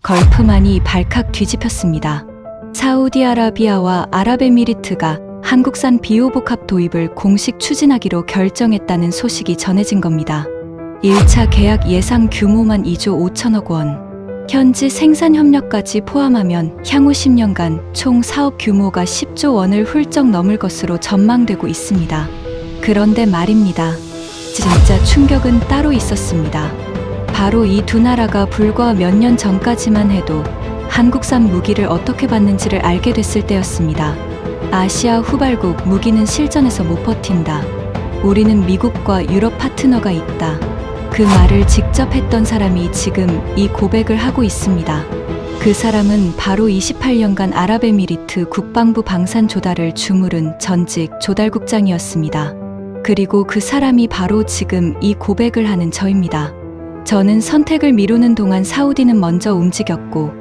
걸프만이 발칵 뒤집혔습니다. 사우디아라비아와 아랍에미리트가 한국산 비오복합 도입을 공식 추진하기로 결정했다는 소식이 전해진 겁니다. 1차 계약 예상 규모만 2조 5천억 원, 현지 생산 협력까지 포함하면 향후 10년간 총 사업 규모가 10조 원을 훌쩍 넘을 것으로 전망되고 있습니다. 그런데 말입니다. 진짜 충격은 따로 있었습니다. 바로 이 두 나라가 불과 몇 년 전까지만 해도 한국산 무기를 어떻게 받는지를 알게 됐을 때였습니다. 아시아 후발국 무기는 실전에서 못 버틴다. 우리는 미국과 유럽 파트너가 있다. 그 말을 직접 했던 사람이 지금 이 고백을 하고 있습니다. 그 사람은 바로 28년간 아랍에미리트 국방부 방산 조달을 주무른 전직 조달국장이었습니다. 그리고 그 사람이 바로 지금 이 고백을 하는 저입니다. 저는 선택을 미루는 동안 사우디는 먼저 움직였고,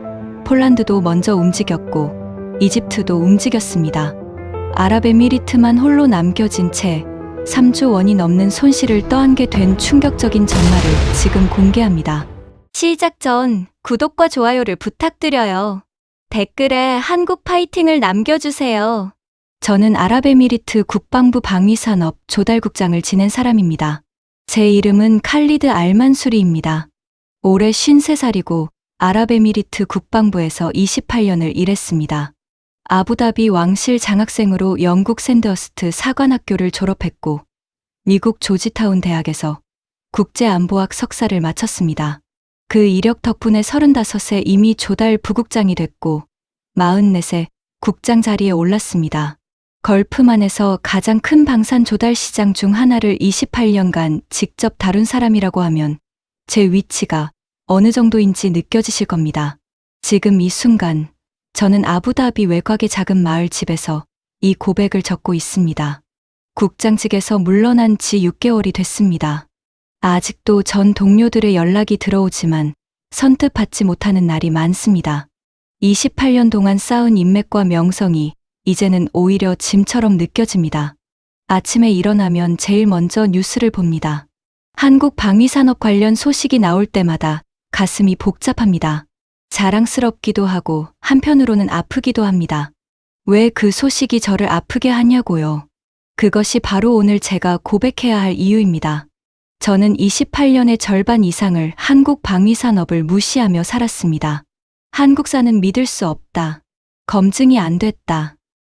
폴란드도 먼저 움직였고, 이집트도 움직였습니다. 아랍에미리트만 홀로 남겨진 채 3조 원이 넘는 손실을 떠안게 된 충격적인 전말을 지금 공개합니다. 시작 전 구독과 좋아요를 부탁드려요. 댓글에 한국 파이팅을 남겨주세요. 저는 아랍에미리트 국방부 방위산업 조달국장을 지낸 사람입니다. 제 이름은 칼리드 알만수리입니다. 올해 53살이고 아랍에미리트 국방부에서 28년을 일했습니다. 아부다비 왕실 장학생으로 영국 샌드허스트 사관학교를 졸업했고 미국 조지타운 대학에서 국제안보학 석사를 마쳤습니다. 그 이력 덕분에 35세 이미 조달 부국장이 됐고 44세 국장 자리에 올랐습니다. 걸프만에서 가장 큰 방산 조달 시장 중 하나를 28년간 직접 다룬 사람이라고 하면 제 위치가 어느 정도인지 느껴지실 겁니다. 지금 이 순간 저는 아부다비 외곽의 작은 마을 집에서 이 고백을 적고 있습니다. 국장직에서 물러난 지 6개월이 됐습니다. 아직도 전 동료들의 연락이 들어오지만 선뜻 받지 못하는 날이 많습니다. 28년 동안 쌓은 인맥과 명성이 이제는 오히려 짐처럼 느껴집니다. 아침에 일어나면 제일 먼저 뉴스를 봅니다. 한국 방위산업 관련 소식이 나올 때마다 가슴이 복잡합니다. 자랑스럽기도 하고 한편으로는 아프기도 합니다. 왜 그 소식이 저를 아프게 하냐고요. 그것이 바로 오늘 제가 고백해야 할 이유입니다. 저는 28년의 절반 이상을 한국 방위산업을 무시하며 살았습니다. 한국산은 믿을 수 없다. 검증이 안 됐다.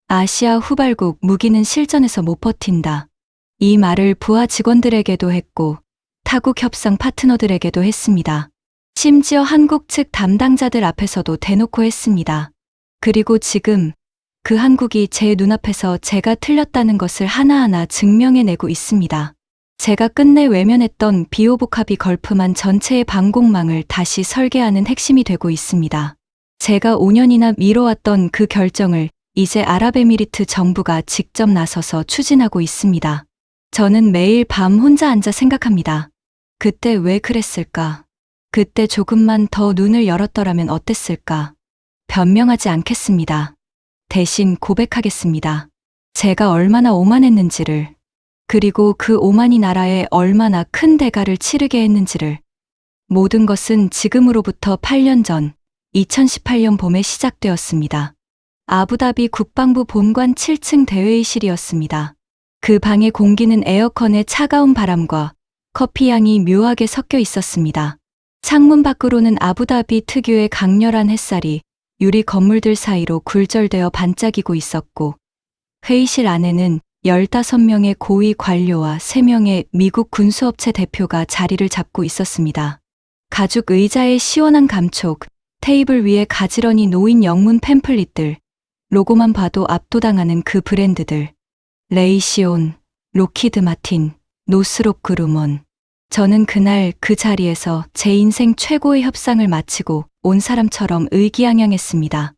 아시아 후발국 무기는 실전에서 못 버틴다. 이 말을 부하 직원들에게도 했고 타국 협상 파트너들에게도 했습니다. 심지어 한국 측 담당자들 앞에서도 대놓고 했습니다. 그리고 지금 그 한국이 제 눈앞에서 제가 틀렸다는 것을 하나하나 증명해내고 있습니다. 제가 끝내 외면했던 비오복합이 걸프만 전체의 방공망을 다시 설계하는 핵심이 되고 있습니다. 제가 5년이나 미뤄왔던 그 결정을 이제 아랍에미리트 정부가 직접 나서서 추진하고 있습니다. 저는 매일 밤 혼자 앉아 생각합니다. 그때 왜 그랬을까? 그때 조금만 더 눈을 열었더라면 어땠을까? 변명하지 않겠습니다. 대신 고백하겠습니다. 제가 얼마나 오만했는지를, 그리고 그 오만이 나라에 얼마나 큰 대가를 치르게 했는지를. 모든 것은 지금으로부터 8년 전 2018년 봄에 시작되었습니다. 아부다비 국방부 본관 7층 대회의실이었습니다. 그 방의 공기는 에어컨의 차가운 바람과 커피 향이 묘하게 섞여 있었습니다. 창문 밖으로는 아부다비 특유의 강렬한 햇살이 유리 건물들 사이로 굴절되어 반짝이고 있었고, 회의실 안에는 15명의 고위 관료와 3명의 미국 군수업체 대표가 자리를 잡고 있었습니다. 가죽 의자의 시원한 감촉, 테이블 위에 가지런히 놓인 영문 팸플릿들, 로고만 봐도 압도당하는 그 브랜드들. 레이시온, 로키드 마틴, 노스롭 그루먼. 저는 그날 그 자리에서 제 인생 최고의 협상을 마치고 온 사람처럼 의기양양했습니다.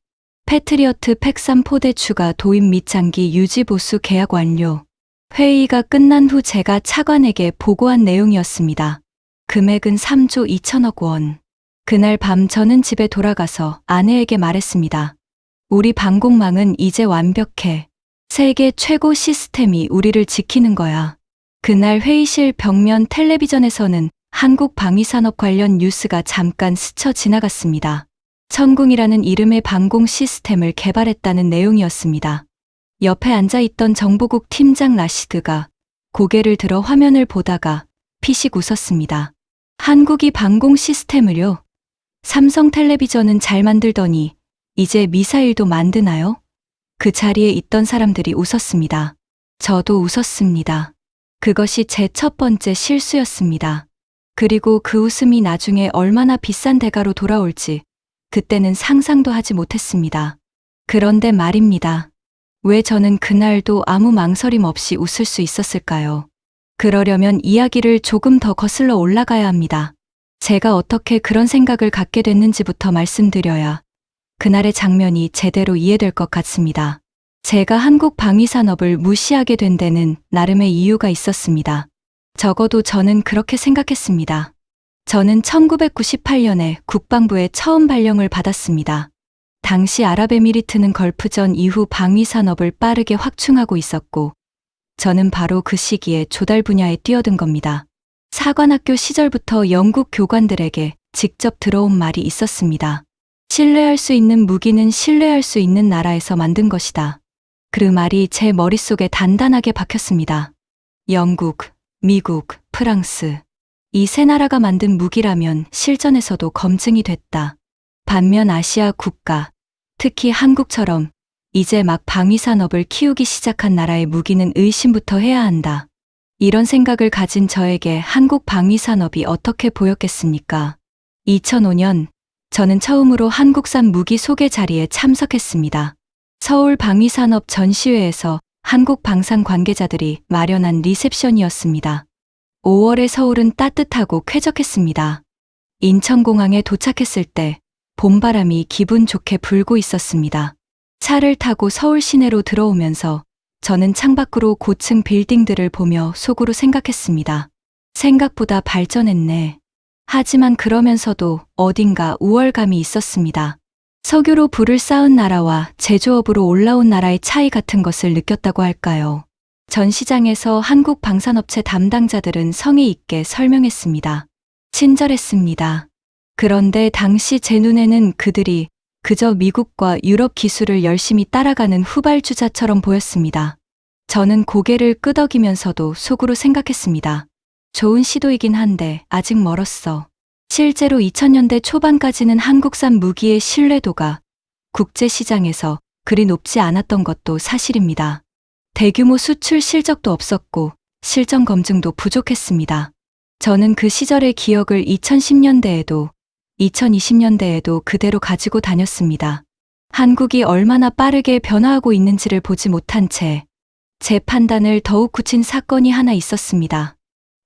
패트리어트 팩3 포대 추가 도입 및 장기 유지 보수 계약 완료. 회의가 끝난 후 제가 차관에게 보고한 내용이었습니다. 금액은 3조 2천억 원. 그날 밤 저는 집에 돌아가서 아내에게 말했습니다. 우리 방공망은 이제 완벽해. 세계 최고 시스템이 우리를 지키는 거야. 그날 회의실 벽면 텔레비전에서는 한국 방위산업 관련 뉴스가 잠깐 스쳐 지나갔습니다. 천궁이라는 이름의 방공 시스템을 개발했다는 내용이었습니다. 옆에 앉아있던 정보국 팀장 라시드가 고개를 들어 화면을 보다가 피식 웃었습니다. 한국이 방공 시스템을요? 삼성텔레비전은 잘 만들더니 이제 미사일도 만드나요? 그 자리에 있던 사람들이 웃었습니다. 저도 웃었습니다. 그것이 제 첫 번째 실수였습니다. 그리고 그 웃음이 나중에 얼마나 비싼 대가로 돌아올지 그때는 상상도 하지 못했습니다. 그런데 말입니다. 왜 저는 그날도 아무 망설임 없이 웃을 수 있었을까요? 그러려면 이야기를 조금 더 거슬러 올라가야 합니다. 제가 어떻게 그런 생각을 갖게 됐는지부터 말씀드려야 그날의 장면이 제대로 이해될 것 같습니다. 제가 한국 방위산업을 무시하게 된 데는 나름의 이유가 있었습니다. 적어도 저는 그렇게 생각했습니다. 저는 1998년에 국방부에 처음 발령을 받았습니다. 당시 아랍에미리트는 걸프전 이후 방위산업을 빠르게 확충하고 있었고 저는 바로 그 시기에 조달 분야에 뛰어든 겁니다. 사관학교 시절부터 영국 교관들에게 직접 들어온 말이 있었습니다. 신뢰할 수 있는 무기는 신뢰할 수 있는 나라에서 만든 것이다. 그 말이 제 머릿속에 단단하게 박혔습니다. 영국, 미국, 프랑스. 이 세 나라가 만든 무기라면 실전에서도 검증이 됐다. 반면 아시아 국가, 특히 한국처럼 이제 막 방위산업을 키우기 시작한 나라의 무기는 의심부터 해야 한다. 이런 생각을 가진 저에게 한국 방위산업이 어떻게 보였겠습니까? 2005년 저는 처음으로 한국산 무기 소개 자리에 참석했습니다. 서울 방위산업 전시회에서 한국 방산 관계자들이 마련한 리셉션이었습니다. 5월의 서울은 따뜻하고 쾌적했습니다. 인천공항에 도착했을 때 봄바람이 기분 좋게 불고 있었습니다. 차를 타고 서울 시내로 들어오면서 저는 창밖으로 고층 빌딩들을 보며 속으로 생각했습니다. 생각보다 발전했네. 하지만 그러면서도 어딘가 우월감이 있었습니다. 석유로 불을 쌓은 나라와 제조업으로 올라온 나라의 차이 같은 것을 느꼈다고 할까요? 전시장에서 한국 방산업체 담당자들은 성의 있게 설명했습니다. 친절했습니다. 그런데 당시 제 눈에는 그들이 그저 미국과 유럽 기술을 열심히 따라가는 후발주자처럼 보였습니다. 저는 고개를 끄덕이면서도 속으로 생각했습니다. 좋은 시도이긴 한데 아직 멀었어. 실제로 2000년대 초반까지는 한국산 무기의 신뢰도가 국제시장에서 그리 높지 않았던 것도 사실입니다. 대규모 수출 실적도 없었고 실전 검증도 부족했습니다. 저는 그 시절의 기억을 2010년대에도 2020년대에도 그대로 가지고 다녔습니다. 한국이 얼마나 빠르게 변화하고 있는지를 보지 못한 채 제 판단을 더욱 굳힌 사건이 하나 있었습니다.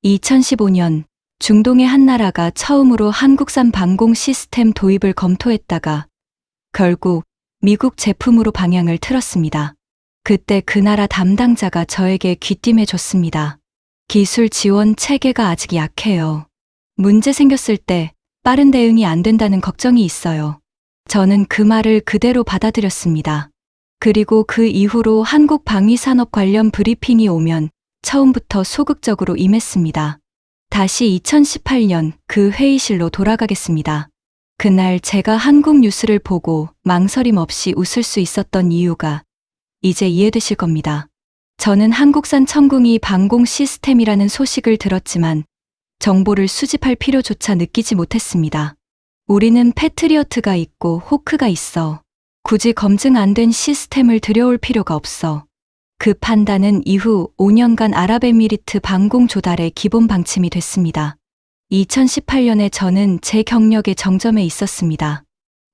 2015년 중동의 한 나라가 처음으로 한국산 방공 시스템 도입을 검토했다가 결국 미국 제품으로 방향을 틀었습니다. 그때 그 나라 담당자가 저에게 귀띔해 줬습니다. 기술 지원 체계가 아직 약해요. 문제 생겼을 때 빠른 대응이 안 된다는 걱정이 있어요. 저는 그 말을 그대로 받아들였습니다. 그리고 그 이후로 한국 방위산업 관련 브리핑이 오면 처음부터 소극적으로 임했습니다. 다시 2018년 그 회의실로 돌아가겠습니다. 그날 제가 한국 뉴스를 보고 망설임 없이 웃을 수 있었던 이유가 이제 이해되실 겁니다. 저는 한국산 천궁이 방공 시스템이라는 소식을 들었지만 정보를 수집할 필요조차 느끼지 못했습니다. 우리는 패트리어트가 있고 호크가 있어. 굳이 검증 안 된 시스템을 들여올 필요가 없어. 그 판단은 이후 5년간 아랍에미리트 방공 조달의 기본 방침이 됐습니다. 2018년에 저는 제 경력의 정점에 있었습니다.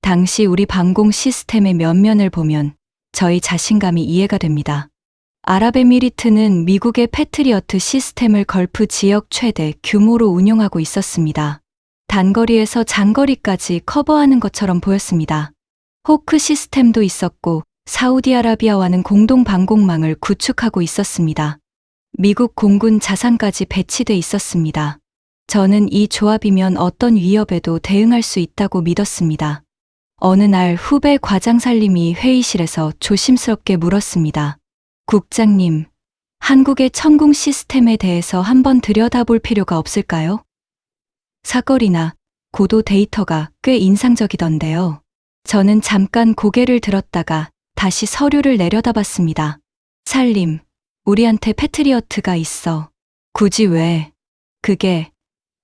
당시 우리 방공 시스템의 면면을 보면 저희 자신감이 이해가 됩니다. 아랍에미리트는 미국의 패트리어트 시스템을 걸프 지역 최대 규모로 운용하고 있었습니다. 단거리에서 장거리까지 커버하는 것처럼 보였습니다. 호크 시스템도 있었고 사우디아라비아와는 공동 방공망을 구축하고 있었습니다. 미국 공군 자산까지 배치돼 있었습니다. 저는 이 조합이면 어떤 위협에도 대응할 수 있다고 믿었습니다. 어느 날 후배 과장살림이 회의실에서 조심스럽게 물었습니다. 국장님, 한국의 천궁 시스템에 대해서 한번 들여다볼 필요가 없을까요? 사거리나 고도 데이터가 꽤 인상적이던데요. 저는 잠깐 고개를 들었다가 다시 서류를 내려다봤습니다. 살림, 우리한테 패트리어트가 있어. 굳이 왜? 그게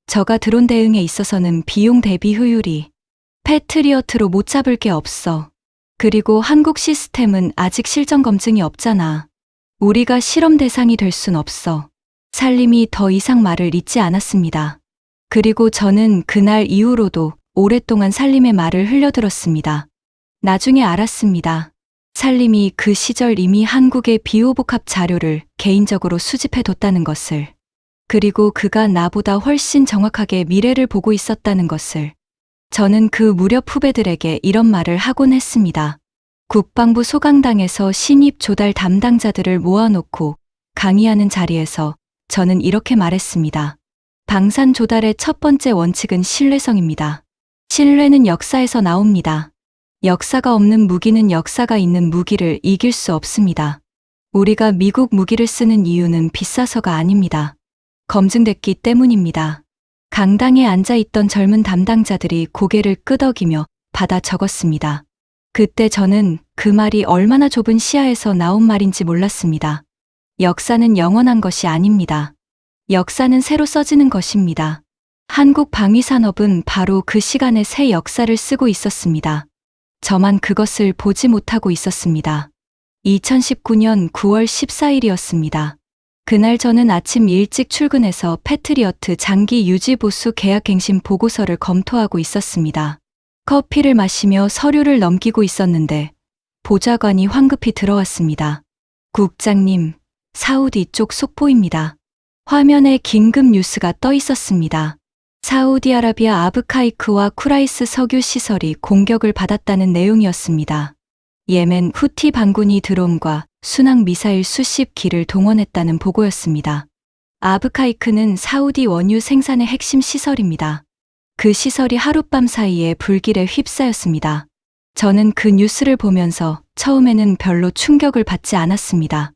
저가 드론 대응에 있어서는 비용 대비 효율이 패트리어트로 못 잡을 게 없어. 그리고 한국 시스템은 아직 실전 검증이 없잖아. 우리가 실험 대상이 될 순 없어. 살림이 더 이상 말을 잇지 않았습니다. 그리고 저는 그날 이후로도 오랫동안 살림의 말을 흘려들었습니다. 나중에 알았습니다. 살림이 그 시절 이미 한국의 비호복합 자료를 개인적으로 수집해 뒀다는 것을. 그리고 그가 나보다 훨씬 정확하게 미래를 보고 있었다는 것을. 저는 그 무렵 후배들에게 이런 말을 하곤 했습니다. 국방부 소강당에서 신입 조달 담당자들을 모아놓고 강의하는 자리에서 저는 이렇게 말했습니다. 방산 조달의 첫 번째 원칙은 신뢰성입니다. 신뢰는 역사에서 나옵니다. 역사가 없는 무기는 역사가 있는 무기를 이길 수 없습니다. 우리가 미국 무기를 쓰는 이유는 비싸서가 아닙니다. 검증됐기 때문입니다. 강당에 앉아있던 젊은 담당자들이 고개를 끄덕이며 받아 적었습니다. 그때 저는 그 말이 얼마나 좁은 시야에서 나온 말인지 몰랐습니다. 역사는 영원한 것이 아닙니다. 역사는 새로 써지는 것입니다. 한국 방위산업은 바로 그 시간에 새 역사를 쓰고 있었습니다. 저만 그것을 보지 못하고 있었습니다. 2019년 9월 14일이었습니다. 그날 저는 아침 일찍 출근해서 패트리어트 장기 유지 보수 계약갱신 보고서를 검토하고 있었습니다. 커피를 마시며 서류를 넘기고 있었는데 보좌관이 황급히 들어왔습니다. 국장님, 사우디 쪽 속보입니다. 화면에 긴급 뉴스가 떠 있었습니다. 사우디아라비아 아브카이크와 쿠라이스 석유 시설이 공격을 받았다는 내용이었습니다. 예멘 후티 반군이 드론과 순항 미사일 수십 기를 동원했다는 보고였습니다. 아브카이크는 사우디 원유 생산의 핵심 시설입니다. 그 시설이 하룻밤 사이에 불길에 휩싸였습니다. 저는 그 뉴스를 보면서 처음에는 별로 충격을 받지 않았습니다.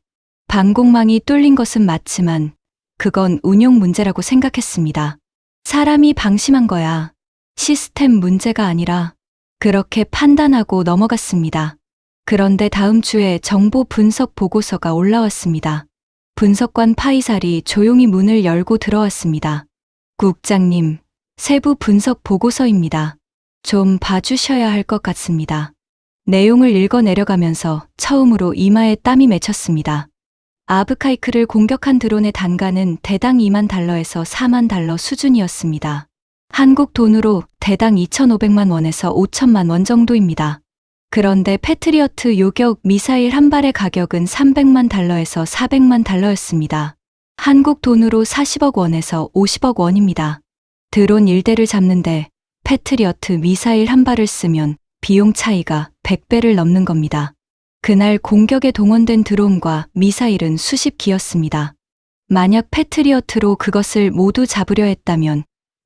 방공망이 뚫린 것은 맞지만 그건 운용 문제라고 생각했습니다. 사람이 방심한 거야. 시스템 문제가 아니라 그렇게 판단하고 넘어갔습니다. 그런데 다음 주에 정보 분석 보고서가 올라왔습니다. 분석관 파이살이 조용히 문을 열고 들어왔습니다. 국장님, 세부 분석 보고서입니다. 좀 봐주셔야 할 것 같습니다. 내용을 읽어 내려가면서 처음으로 이마에 땀이 맺혔습니다. 아브카이크를 공격한 드론의 단가는 대당 2만 달러에서 4만 달러 수준이었습니다. 한국 돈으로 대당 2,500만 원에서 5천만 원 정도입니다. 그런데 패트리어트 요격 미사일 한 발의 가격은 300만 달러에서 400만 달러였습니다. 한국 돈으로 40억 원에서 50억 원입니다. 드론 1대를 잡는데 패트리어트 미사일 한 발을 쓰면 비용 차이가 100배를 넘는 겁니다. 그날 공격에 동원된 드론과 미사일은 수십 기였습니다. 만약 패트리어트로 그것을 모두 잡으려 했다면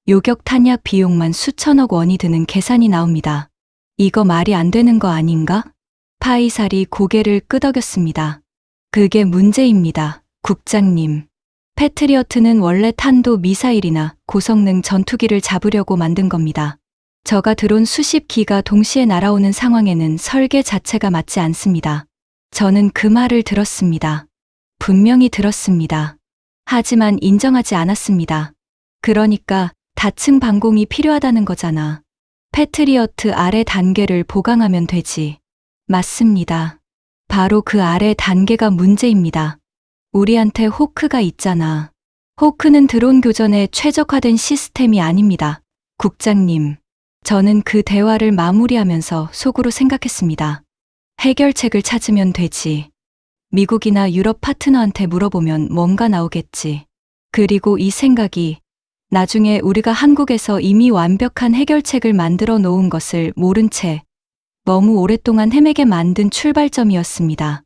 요격 탄약 비용만 수천억 원이 드는 계산이 나옵니다. 이거 말이 안 되는 거 아닌가? 파이살이 고개를 끄덕였습니다. 그게 문제입니다, 국장님. 패트리어트는 원래 탄도 미사일이나 고성능 전투기를 잡으려고 만든 겁니다. 저가 드론 수십 기가 동시에 날아오는 상황에는 설계 자체가 맞지 않습니다. 저는 그 말을 들었습니다. 분명히 들었습니다. 하지만 인정하지 않았습니다. 그러니까 다층 방공이 필요하다는 거잖아. 패트리어트 아래 단계를 보강하면 되지. 맞습니다. 바로 그 아래 단계가 문제입니다. 우리한테 호크가 있잖아. 호크는 드론 교전에 최적화된 시스템이 아닙니다. 국장님. 저는 그 대화를 마무리하면서 속으로 생각했습니다. 해결책을 찾으면 되지. 미국이나 유럽 파트너한테 물어보면 뭔가 나오겠지. 그리고 이 생각이 나중에 우리가 한국에서 이미 완벽한 해결책을 만들어 놓은 것을 모른 채 너무 오랫동안 헤매게 만든 출발점이었습니다.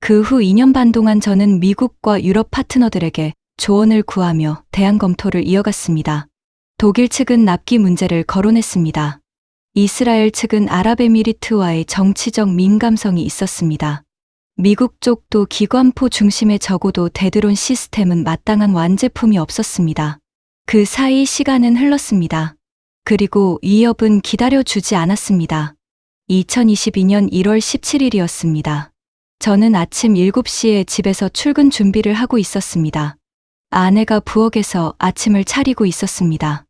그 후 2년 반 동안 저는 미국과 유럽 파트너들에게 조언을 구하며 대안 검토를 이어갔습니다. 독일 측은 납기 문제를 거론했습니다. 이스라엘 측은 아랍에미리트와의 정치적 민감성이 있었습니다. 미국 쪽도 기관포 중심의 적어도 대드론 시스템은 마땅한 완제품이 없었습니다. 그 사이 시간은 흘렀습니다. 그리고 이협은 기다려주지 않았습니다. 2022년 1월 17일이었습니다. 저는 아침 7시에 집에서 출근 준비를 하고 있었습니다. 아내가 부엌에서 아침을 차리고 있었습니다.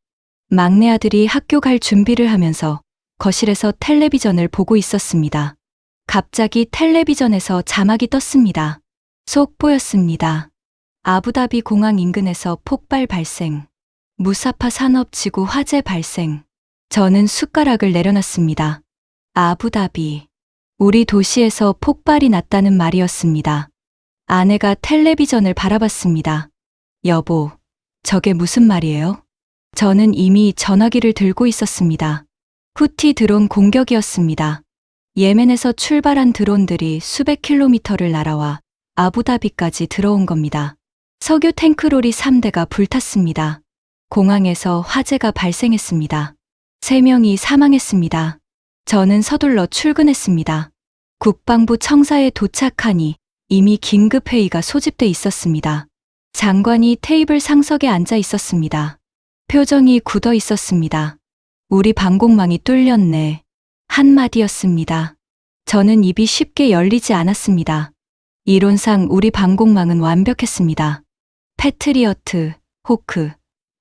막내 아들이 학교 갈 준비를 하면서 거실에서 텔레비전을 보고 있었습니다. 갑자기 텔레비전에서 자막이 떴습니다. 속보였습니다. 아부다비 공항 인근에서 폭발 발생. 무사파 산업지구 화재 발생. 저는 숟가락을 내려놨습니다. 아부다비. 우리 도시에서 폭발이 났다는 말이었습니다. 아내가 텔레비전을 바라봤습니다. 여보, 저게 무슨 말이에요? 저는 이미 전화기를 들고 있었습니다. 후티 드론 공격이었습니다. 예멘에서 출발한 드론들이 수백 킬로미터를 날아와 아부다비까지 들어온 겁니다. 석유 탱크롤이 3대가 불탔습니다. 공항에서 화재가 발생했습니다. 3명이 사망했습니다. 저는 서둘러 출근했습니다. 국방부 청사에 도착하니 이미 긴급회의가 소집돼 있었습니다. 장관이 테이블 상석에 앉아 있었습니다. 표정이 굳어 있었습니다. 우리 방공망이 뚫렸네. 한마디였습니다. 저는 입이 쉽게 열리지 않았습니다. 이론상 우리 방공망은 완벽했습니다. 패트리어트, 호크,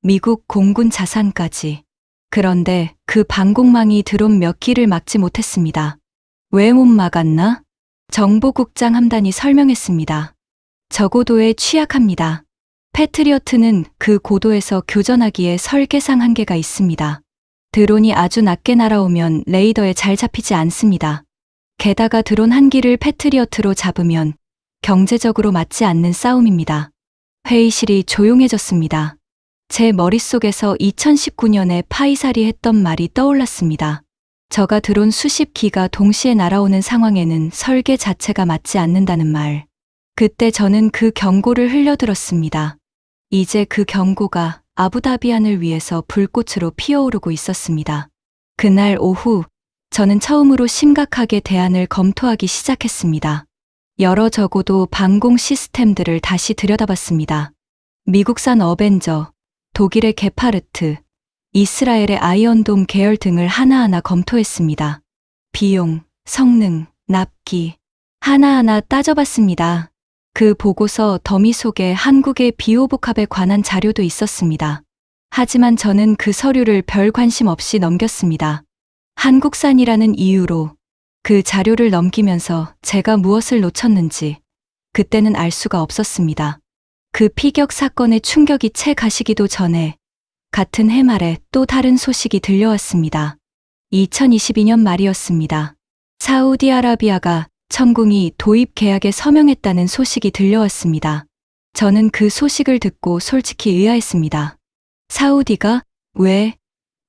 미국 공군 자산까지. 그런데 그 방공망이 드론 몇 기를 막지 못했습니다. 왜 못 막았나? 정보국장 함단이 설명했습니다. 저고도에 취약합니다. 패트리어트는 그 고도에서 교전하기에 설계상 한계가 있습니다. 드론이 아주 낮게 날아오면 레이더에 잘 잡히지 않습니다. 게다가 드론 한 기를 패트리어트로 잡으면 경제적으로 맞지 않는 싸움입니다. 회의실이 조용해졌습니다. 제 머릿속에서 2019년에 파이살이 했던 말이 떠올랐습니다. 저가 드론 수십 기가 동시에 날아오는 상황에는 설계 자체가 맞지 않는다는 말. 그때 저는 그 경고를 흘려들었습니다. 이제 그 경고가 아부다비안을 위해서 불꽃으로 피어오르고 있었습니다. 그날 오후, 저는 처음으로 심각하게 대안을 검토하기 시작했습니다. 여러 저고도 방공 시스템들을 다시 들여다봤습니다. 미국산 어벤저, 독일의 게파르트, 이스라엘의 아이언돔 계열 등을 하나하나 검토했습니다. 비용, 성능, 납기, 하나하나 따져봤습니다. 그 보고서 더미 속에 한국의 비오복합에 관한 자료도 있었습니다. 하지만 저는 그 서류를 별 관심 없이 넘겼습니다. 한국산이라는 이유로 그 자료를 넘기면서 제가 무엇을 놓쳤는지 그때는 알 수가 없었습니다. 그 피격 사건의 충격이 채 가시기도 전에 같은 해 말에 또 다른 소식이 들려왔습니다. 2022년 말이었습니다. 사우디아라비아가 천궁이 도입 계약에 서명했다는 소식이 들려왔습니다. 저는 그 소식을 듣고 솔직히 의아했습니다. 사우디가 왜?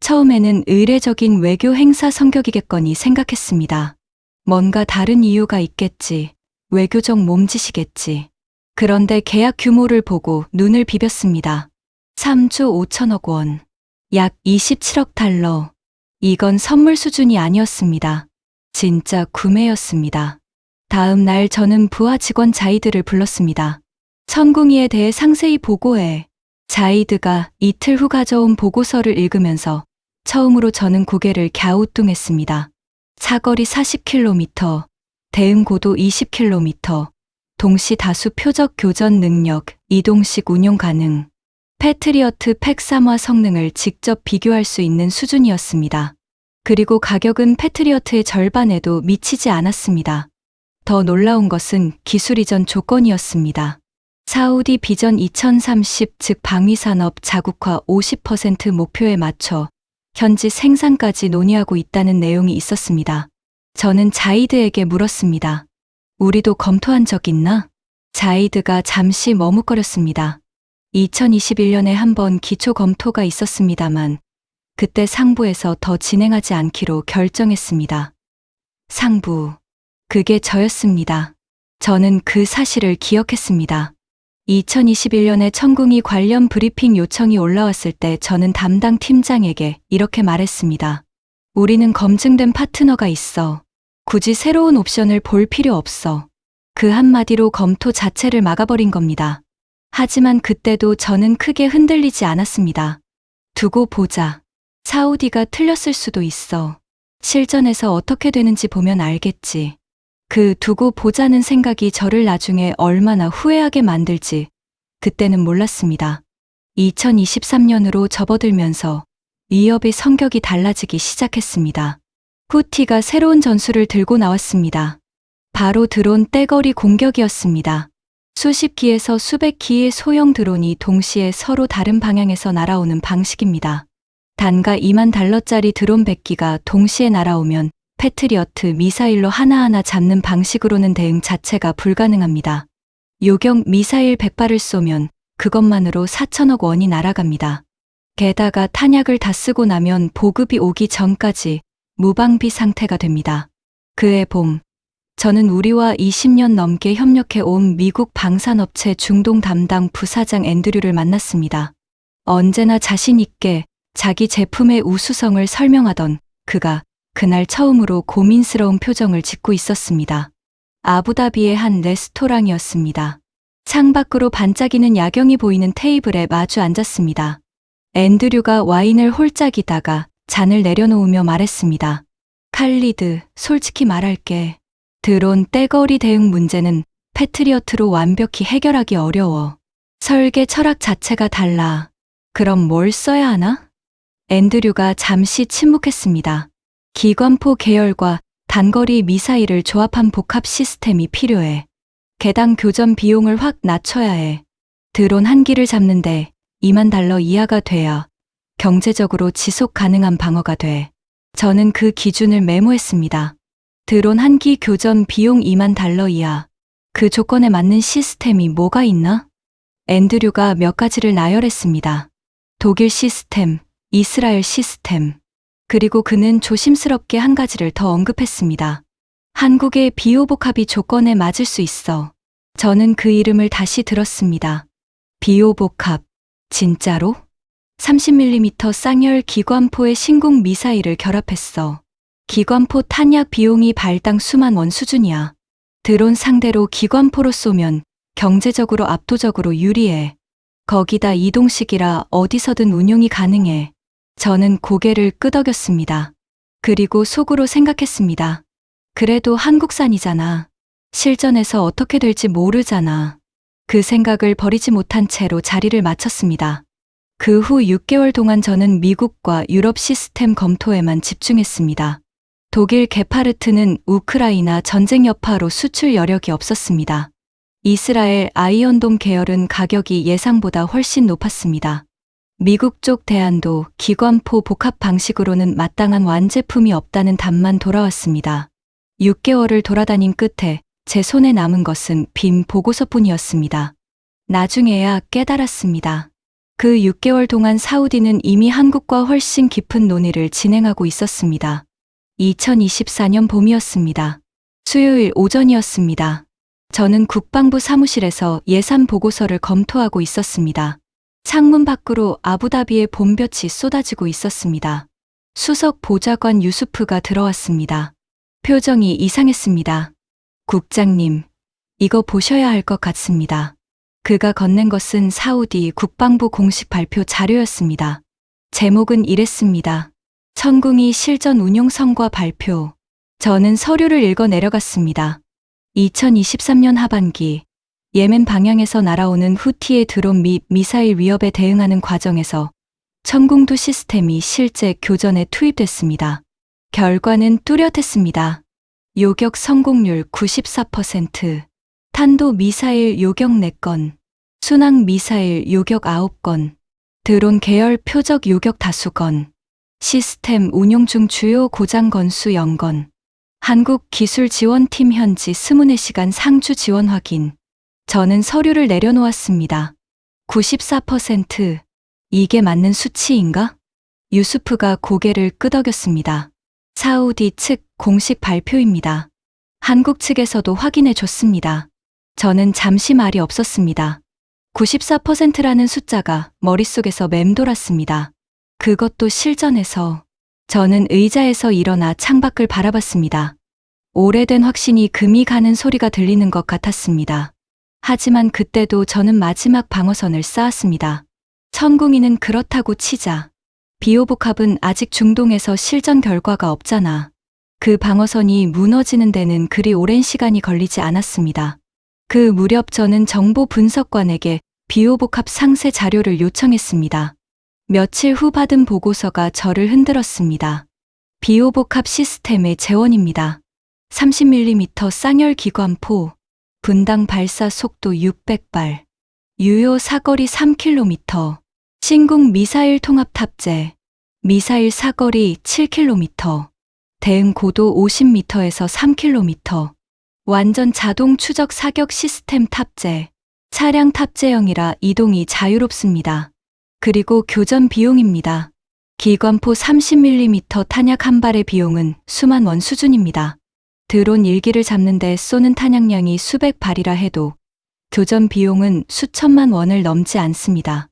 처음에는 의례적인 외교 행사 성격이겠거니 생각했습니다. 뭔가 다른 이유가 있겠지. 외교적 몸짓이겠지. 그런데 계약 규모를 보고 눈을 비볐습니다. 3조 5천억 원. 약 27억 달러. 이건 선물 수준이 아니었습니다. 진짜 구매였습니다. 다음 날 저는 부하 직원 자이드를 불렀습니다. 천궁이에 대해 상세히 보고해. 자이드가 이틀 후 가져온 보고서를 읽으면서 처음으로 저는 고개를 갸우뚱했습니다. 사거리 40km, 대응 고도 20km, 동시 다수 표적 교전 능력, 이동식 운용 가능. 패트리어트 팩3화 성능을 직접 비교할 수 있는 수준이었습니다. 그리고 가격은 패트리어트의 절반에도 미치지 않았습니다. 더 놀라운 것은 기술 이전 조건이었습니다. 사우디 비전 2030, 즉 방위산업 자국화 50% 목표에 맞춰 현지 생산까지 논의하고 있다는 내용이 있었습니다. 저는 자이드에게 물었습니다. 우리도 검토한 적 있나? 자이드가 잠시 머뭇거렸습니다. 2021년에 한 번 기초 검토가 있었습니다만 그때 상부에서 더 진행하지 않기로 결정했습니다. 상부. 그게 저였습니다. 저는 그 사실을 기억했습니다. 2021년에 천궁이 관련 브리핑 요청이 올라왔을 때 저는 담당 팀장에게 이렇게 말했습니다. 우리는 검증된 파트너가 있어. 굳이 새로운 옵션을 볼 필요 없어. 그 한마디로 검토 자체를 막아버린 겁니다. 하지만 그때도 저는 크게 흔들리지 않았습니다. 두고 보자. 사우디가 틀렸을 수도 있어. 실전에서 어떻게 되는지 보면 알겠지. 그 두고 보자는 생각이 저를 나중에 얼마나 후회하게 만들지 그때는 몰랐습니다. 2023년으로 접어들면서 위협의 성격이 달라지기 시작했습니다. 후티가 새로운 전술을 들고 나왔습니다. 바로 드론 떼거리 공격이었습니다. 수십 기에서 수백 기의 소형 드론이 동시에 서로 다른 방향에서 날아오는 방식입니다. 단가 2만 달러짜리 드론 100기가 동시에 날아오면 패트리어트 미사일로 하나하나 잡는 방식으로는 대응 자체가 불가능합니다. 요격 미사일 100발을 쏘면 그것만으로 4천억 원이 날아갑니다. 게다가 탄약을 다 쓰고 나면 보급이 오기 전까지 무방비 상태가 됩니다. 그해 봄, 저는 우리와 20년 넘게 협력해 온 미국 방산업체 중동 담당 부사장 앤드류를 만났습니다. 언제나 자신 있게 자기 제품의 우수성을 설명하던 그가 그날 처음으로 고민스러운 표정을 짓고 있었습니다. 아부다비의 한 레스토랑이었습니다. 창밖으로 반짝이는 야경이 보이는 테이블에 마주 앉았습니다. 앤드류가 와인을 홀짝이다가 잔을 내려놓으며 말했습니다. 칼리드, 솔직히 말할게. 드론 떼거리 대응 문제는 패트리어트로 완벽히 해결하기 어려워. 설계 철학 자체가 달라. 그럼 뭘 써야 하나? 앤드류가 잠시 침묵했습니다. 기관포 계열과 단거리 미사일을 조합한 복합 시스템이 필요해. 개당 교전 비용을 확 낮춰야 해. 드론 한 기를 잡는데 2만 달러 이하가 돼야 경제적으로 지속 가능한 방어가 돼. 저는 그 기준을 메모했습니다. 드론 한 기 교전 비용 2만 달러 이하. 그 조건에 맞는 시스템이 뭐가 있나? 앤드류가 몇 가지를 나열했습니다. 독일 시스템, 이스라엘 시스템. 그리고 그는 조심스럽게 한 가지를 더 언급했습니다. 한국의 비오복합이 조건에 맞을 수 있어. 저는 그 이름을 다시 들었습니다. 비오복합. 진짜로? 30mm 쌍열 기관포의 신궁 미사일을 결합했어. 기관포 탄약 비용이 발당 수만 원 수준이야. 드론 상대로 기관포로 쏘면 경제적으로 압도적으로 유리해. 거기다 이동식이라 어디서든 운용이 가능해. 저는 고개를 끄덕였습니다. 그리고 속으로 생각했습니다. 그래도 한국산이잖아. 실전에서 어떻게 될지 모르잖아. 그 생각을 버리지 못한 채로 자리를 마쳤습니다. 그 후 6개월 동안 저는 미국과 유럽 시스템 검토에만 집중했습니다. 독일 게파르트는 우크라이나 전쟁 여파로 수출 여력이 없었습니다. 이스라엘 아이언돔 계열은 가격이 예상보다 훨씬 높았습니다. 미국 쪽 대안도 기관포 복합 방식으로는 마땅한 완제품이 없다는 답만 돌아왔습니다. 6개월을 돌아다닌 끝에 제 손에 남은 것은 빈 보고서뿐이었습니다. 나중에야 깨달았습니다. 그 6개월 동안 사우디는 이미 한국과 훨씬 깊은 논의를 진행하고 있었습니다. 2024년 봄이었습니다. 수요일 오전이었습니다. 저는 국방부 사무실에서 예산 보고서를 검토하고 있었습니다. 창문 밖으로 아부다비의 봄볕이 쏟아지고 있었습니다. 수석 보좌관 유수프가 들어왔습니다. 표정이 이상했습니다. 국장님, 이거 보셔야 할 것 같습니다. 그가 건넨 것은 사우디 국방부 공식 발표 자료였습니다. 제목은 이랬습니다. 천궁이 실전 운용 성과 발표. 저는 서류를 읽어 내려갔습니다. 2023년 하반기 예멘 방향에서 날아오는 후티의 드론 및 미사일 위협에 대응하는 과정에서 천궁2 시스템이 실제 교전에 투입됐습니다. 결과는 뚜렷했습니다. 요격 성공률 94%, 탄도 미사일 요격 4건, 순항 미사일 요격 9건, 드론 계열 표적 요격 다수건, 시스템 운용 중 주요 고장 건수 0건, 한국 기술 지원팀 현지 24시간 상주 지원 확인. 저는 서류를 내려놓았습니다. 94%. 이게 맞는 수치인가? 유수프가 고개를 끄덕였습니다. 사우디 측 공식 발표입니다. 한국 측에서도 확인해 줬습니다. 저는 잠시 말이 없었습니다. 94%라는 숫자가 머릿속에서 맴돌았습니다. 그것도 실전에서. 저는 의자에서 일어나 창밖을 바라봤습니다. 오래된 확신이 금이 가는 소리가 들리는 것 같았습니다. 하지만 그때도 저는 마지막 방어선을 쌓았습니다. 천궁이는 그렇다고 치자. 비오복합은 아직 중동에서 실전 결과가 없잖아. 그 방어선이 무너지는 데는 그리 오랜 시간이 걸리지 않았습니다. 그 무렵 저는 정보 분석관에게 비오복합 상세 자료를 요청했습니다. 며칠 후 받은 보고서가 저를 흔들었습니다. 비오복합 시스템의 재원입니다. 30mm 쌍열 기관포, 분당 발사 속도 600발, 유효 사거리 3km, 신궁 미사일 통합 탑재, 미사일 사거리 7km, 대응 고도 50m에서 3km, 완전 자동 추적 사격 시스템 탑재, 차량 탑재형이라 이동이 자유롭습니다. 그리고 교전 비용입니다. 기관포 30mm 탄약 한 발의 비용은 수만 원 수준입니다. 드론 1기를 잡는데 쏘는 탄약량이 수백 발이라 해도 교전 비용은 수천만 원을 넘지 않습니다.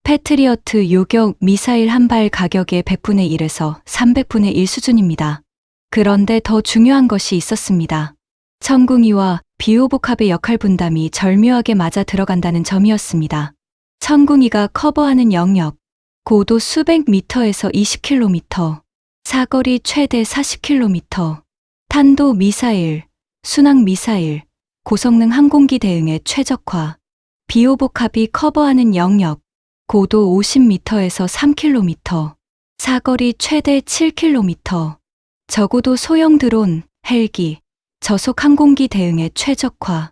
패트리어트 요격 미사일 한 발 가격의 100분의 1에서 300분의 1 수준입니다. 그런데 더 중요한 것이 있었습니다. 천궁이와 비오복합의 역할 분담이 절묘하게 맞아 들어간다는 점이었습니다. 천궁이가 커버하는 영역, 고도 수백 미터에서 20km, 사거리 최대 40km, 탄도 미사일, 순항 미사일, 고성능 항공기 대응에 최적화, 비오복합이 커버하는 영역, 고도 50m에서 3km, 사거리 최대 7km, 저고도 소형 드론, 헬기, 저속 항공기 대응에 최적화.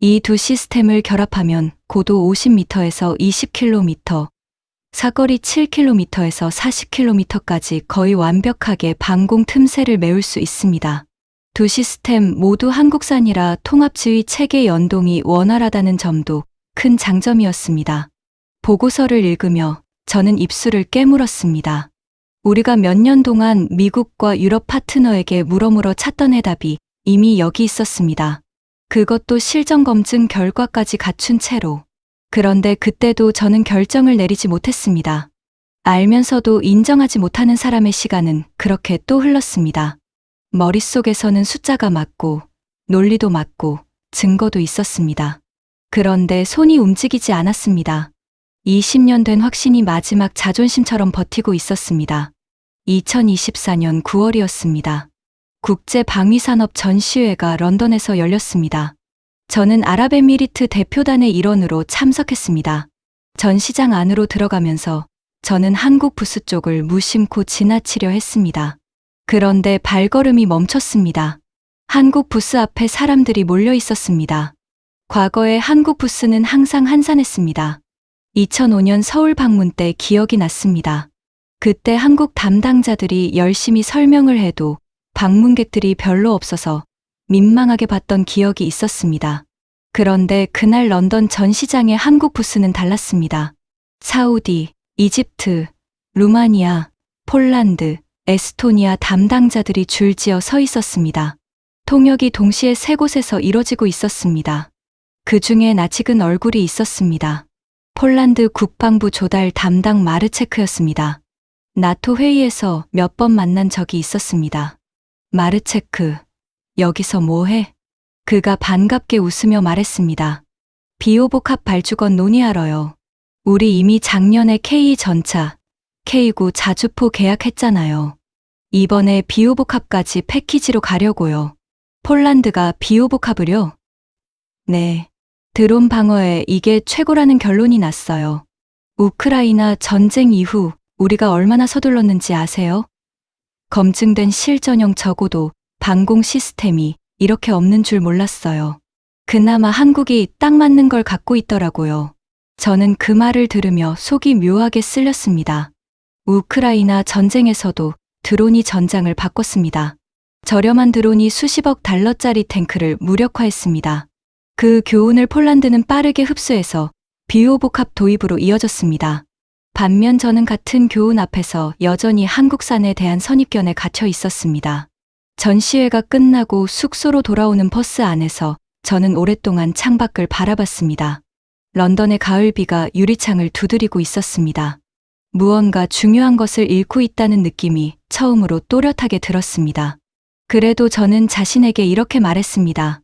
이 두 시스템을 결합하면 고도 50m에서 20km, 사거리 7km에서 40km까지 거의 완벽하게 방공 틈새를 메울 수 있습니다. 두 시스템 모두 한국산이라 통합지휘 체계 연동이 원활하다는 점도 큰 장점이었습니다. 보고서를 읽으며 저는 입술을 깨물었습니다. 우리가 몇 년 동안 미국과 유럽 파트너에게 물어물어 찾던 해답이 이미 여기 있었습니다. 그것도 실전 검증 결과까지 갖춘 채로. 그런데 그때도 저는 결정을 내리지 못했습니다. 알면서도 인정하지 못하는 사람의 시간은 그렇게 또 흘렀습니다. 머릿속에서는 숫자가 맞고 논리도 맞고 증거도 있었습니다. 그런데 손이 움직이지 않았습니다. 20년 된 확신이 마지막 자존심처럼 버티고 있었습니다. 2024년 9월이었습니다. 국제방위산업 전시회가 런던에서 열렸습니다. 저는 아랍에미리트 대표단의 일원으로 참석했습니다. 전시장 안으로 들어가면서 저는 한국 부스 쪽을 무심코 지나치려 했습니다. 그런데 발걸음이 멈췄습니다. 한국 부스 앞에 사람들이 몰려 있었습니다. 과거에 한국 부스는 항상 한산했습니다. 2005년 서울 방문 때 기억이 났습니다. 그때 한국 담당자들이 열심히 설명을 해도 방문객들이 별로 없어서 민망하게 봤던 기억이 있었습니다. 그런데 그날 런던 전시장의 한국 부스는 달랐습니다. 사우디, 이집트, 루마니아, 폴란드, 에스토니아 담당자들이 줄지어 서 있었습니다. 통역이 동시에 세 곳에서 이뤄지고 있었습니다. 그 중에 낯익은 얼굴이 있었습니다. 폴란드 국방부 조달 담당 마르체크였습니다. 나토 회의에서 몇 번 만난 적이 있었습니다. 마르체크, 여기서 뭐해? 그가 반갑게 웃으며 말했습니다. 비오복합 발주권 논의하러요. 우리 이미 작년에 K 전차, K9 자주포 계약했잖아요. 이번에 비오복합까지 패키지로 가려고요. 폴란드가 비오복합을요? 네. 드론 방어에 이게 최고라는 결론이 났어요. 우크라이나 전쟁 이후 우리가 얼마나 서둘렀는지 아세요? 검증된 실전형 저고도 방공 시스템이 이렇게 없는 줄 몰랐어요. 그나마 한국이 딱 맞는 걸 갖고 있더라고요. 저는 그 말을 들으며 속이 묘하게 쓸렸습니다. 우크라이나 전쟁에서도 드론이 전장을 바꿨습니다. 저렴한 드론이 수십억 달러짜리 탱크를 무력화했습니다. 그 교훈을 폴란드는 빠르게 흡수해서 비오복합 도입으로 이어졌습니다. 반면 저는 같은 교훈 앞에서 여전히 한국산에 대한 선입견에 갇혀 있었습니다. 전시회가 끝나고 숙소로 돌아오는 버스 안에서 저는 오랫동안 창밖을 바라봤습니다. 런던의 가을비가 유리창을 두드리고 있었습니다. 무언가 중요한 것을 잃고 있다는 느낌이 처음으로 또렷하게 들었습니다. 그래도 저는 자신에게 이렇게 말했습니다.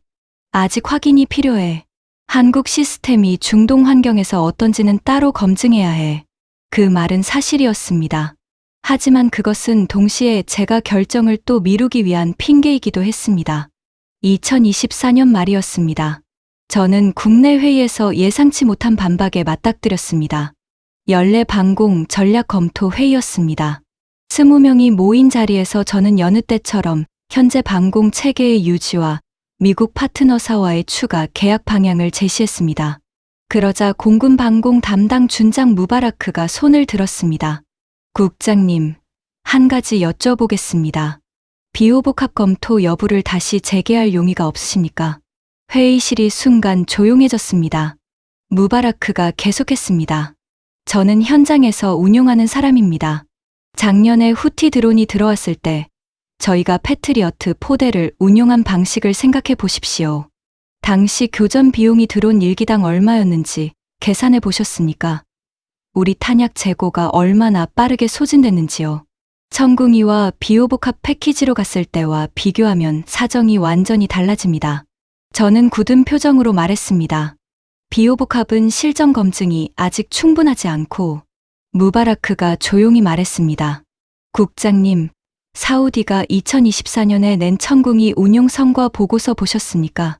아직 확인이 필요해. 한국 시스템이 중동 환경에서 어떤지는 따로 검증해야 해. 그 말은 사실이었습니다. 하지만 그것은 동시에 제가 결정을 또 미루기 위한 핑계이기도 했습니다. 2024년 말이었습니다. 저는 국내 회의에서 예상치 못한 반박에 맞닥뜨렸습니다. 연례 방공 전략 검토 회의였습니다. 20명이 모인 자리에서 저는 여느 때처럼 현재 방공 체계의 유지와 미국 파트너사와의 추가 계약 방향을 제시했습니다. 그러자 공군 방공 담당 준장 무바라크가 손을 들었습니다. 국장님, 한 가지 여쭤보겠습니다. 비호복합 검토 여부를 다시 재개할 용의가 없으십니까? 회의실이 순간 조용해졌습니다. 무바라크가 계속했습니다. 저는 현장에서 운용하는 사람입니다. 작년에 후티 드론이 들어왔을 때 저희가 패트리어트 포대를 운용한 방식을 생각해 보십시오. 당시 교전 비용이 드론 1기당 얼마였는지 계산해 보셨습니까? 우리 탄약 재고가 얼마나 빠르게 소진됐는지요. 천궁이와 비호복합 패키지로 갔을 때와 비교하면 사정이 완전히 달라집니다. 저는 굳은 표정으로 말했습니다. 비호복합은 실전 검증이 아직 충분하지 않고 무바라크가 조용히 말했습니다. 국장님, 사우디가 2024년에 낸 천궁이 운용 성과 보고서 보셨습니까?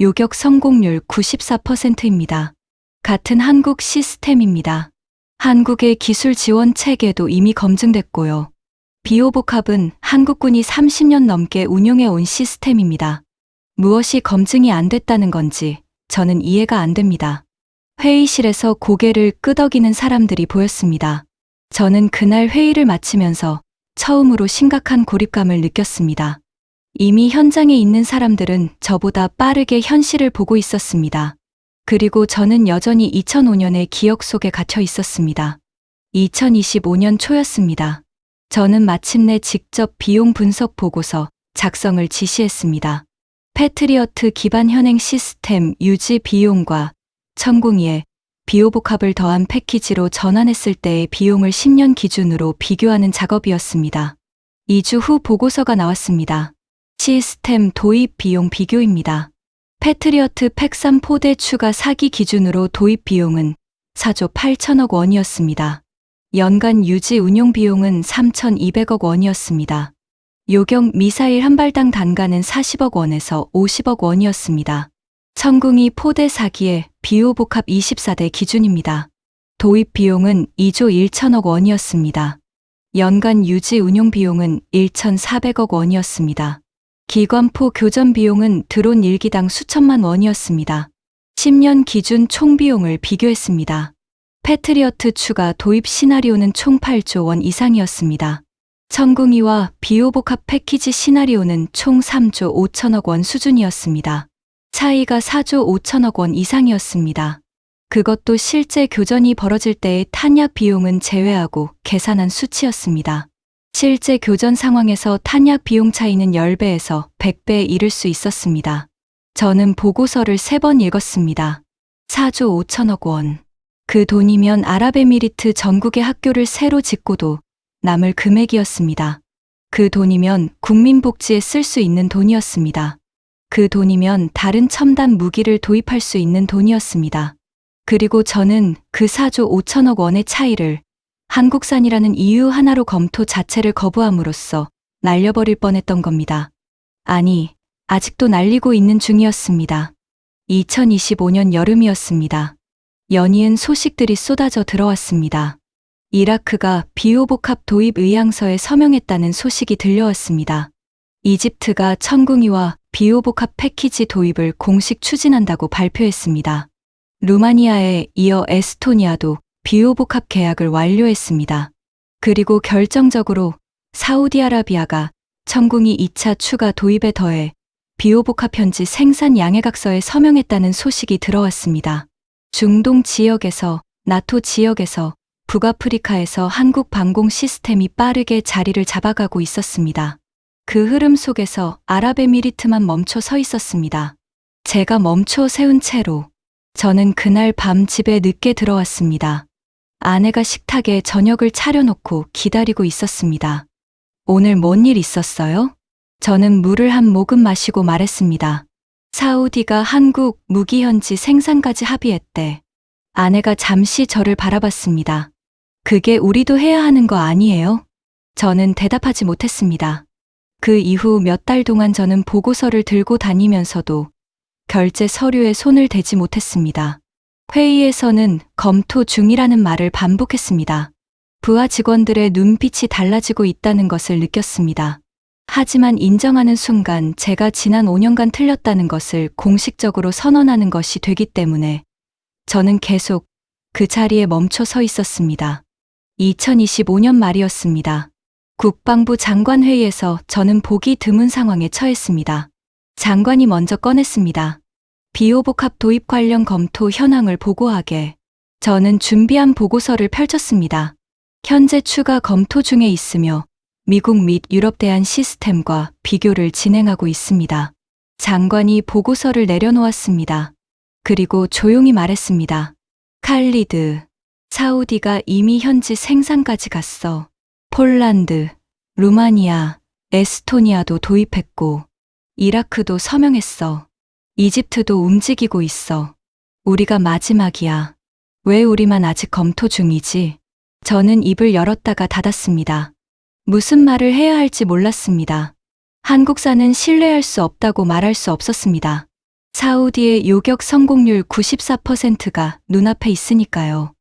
요격 성공률 94%입니다. 같은 한국 시스템입니다. 한국의 기술 지원 체계도 이미 검증됐고요. 비호복합은 한국군이 30년 넘게 운용해 온 시스템입니다. 무엇이 검증이 안 됐다는 건지 저는 이해가 안 됩니다. 회의실에서 고개를 끄덕이는 사람들이 보였습니다. 저는 그날 회의를 마치면서 처음으로 심각한 고립감을 느꼈습니다. 이미 현장에 있는 사람들은 저보다 빠르게 현실을 보고 있었습니다. 그리고 저는 여전히 2005년의 기억 속에 갇혀 있었습니다. 2025년 초였습니다. 저는 마침내 직접 비용 분석 보고서 작성을 지시했습니다. 패트리어트 기반 현행 시스템 유지 비용과 천궁이의 비호복합을 더한 패키지로 전환했을 때의 비용을 10년 기준으로 비교하는 작업이었습니다. 2주 후 보고서가 나왔습니다. 시스템 도입 비용 비교입니다. 패트리어트 팩3 포대 추가 4기 기준으로 도입 비용은 4조 8천억 원이었습니다. 연간 유지 운용 비용은 3,200억 원이었습니다. 요격 미사일 한 발당 단가는 40억 원에서 50억 원이었습니다. 천궁이 포대 4기에 비호복합 24대 기준입니다. 도입 비용은 2조 1천억 원이었습니다. 연간 유지 운용 비용은 1,400억 원이었습니다. 기관포 교전 비용은 드론 1기당 수천만 원이었습니다. 10년 기준 총 비용을 비교했습니다. 패트리어트 추가 도입 시나리오는 총 8조 원 이상이었습니다. 천궁이와 비호복합 패키지 시나리오는 총 3조 5천억 원 수준이었습니다. 차이가 4조 5천억 원 이상이었습니다. 그것도 실제 교전이 벌어질 때의 탄약 비용은 제외하고 계산한 수치였습니다. 실제 교전 상황에서 탄약 비용 차이는 10배에서 100배에 이를 수 있었습니다. 저는 보고서를 3번 읽었습니다. 4조 5천억 원. 그 돈이면 아랍에미리트 전국의 학교를 새로 짓고도 남을 금액이었습니다. 그 돈이면 국민복지에 쓸 수 있는 돈이었습니다. 그 돈이면 다른 첨단 무기를 도입할 수 있는 돈이었습니다. 그리고 저는 그 4조 5천억 원의 차이를 한국산이라는 이유 하나로 검토 자체를 거부함으로써 날려버릴 뻔했던 겁니다. 아니, 아직도 날리고 있는 중이었습니다. 2025년 여름이었습니다. 연이은 소식들이 쏟아져 들어왔습니다. 이라크가 비호복합 도입 의향서에 서명했다는 소식이 들려왔습니다. 이집트가 천궁이와 비호복합 패키지 도입을 공식 추진한다고 발표했습니다. 루마니아에 이어 에스토니아도 비호복합 계약을 완료했습니다. 그리고 결정적으로 사우디아라비아가 천궁이 2차 추가 도입에 더해 비호복합 현지 생산 양해각서에 서명했다는 소식이 들어왔습니다. 중동 지역에서, 나토 지역에서, 북아프리카에서 한국 방공 시스템이 빠르게 자리를 잡아가고 있었습니다. 그 흐름 속에서 아랍에미리트만 멈춰 서 있었습니다. 제가 멈춰 세운 채로 저는 그날 밤 집에 늦게 들어왔습니다. 아내가 식탁에 저녁을 차려놓고 기다리고 있었습니다. 오늘 뭔 일 있었어요? 저는 물을 한 모금 마시고 말했습니다. 사우디가 한국 무기 현지 생산까지 합의했대. 아내가 잠시 저를 바라봤습니다. 그게 우리도 해야 하는 거 아니에요? 저는 대답하지 못했습니다. 그 이후 몇 달 동안 저는 보고서를 들고 다니면서도 결제 서류에 손을 대지 못했습니다. 회의에서는 검토 중이라는 말을 반복했습니다. 부하 직원들의 눈빛이 달라지고 있다는 것을 느꼈습니다. 하지만 인정하는 순간 제가 지난 5년간 틀렸다는 것을 공식적으로 선언하는 것이 되기 때문에 저는 계속 그 자리에 멈춰 서 있었습니다. 2025년 말이었습니다. 국방부 장관회의에서 저는 보기 드문 상황에 처했습니다. 장관이 먼저 꺼냈습니다. 비호복합 도입 관련 검토 현황을 보고하게. 저는 준비한 보고서를 펼쳤습니다. 현재 추가 검토 중에 있으며 미국 및 유럽 대한 시스템과 비교를 진행하고 있습니다. 장관이 보고서를 내려놓았습니다. 그리고 조용히 말했습니다. 칼리드, 사우디가 이미 현지 생산까지 갔어. 폴란드, 루마니아, 에스토니아도 도입했고, 이라크도 서명했어. 이집트도 움직이고 있어. 우리가 마지막이야. 왜 우리만 아직 검토 중이지? 저는 입을 열었다가 닫았습니다. 무슨 말을 해야 할지 몰랐습니다. 한국사는 신뢰할 수 없다고 말할 수 없었습니다. 사우디의 요격 성공률 94%가 눈앞에 있으니까요.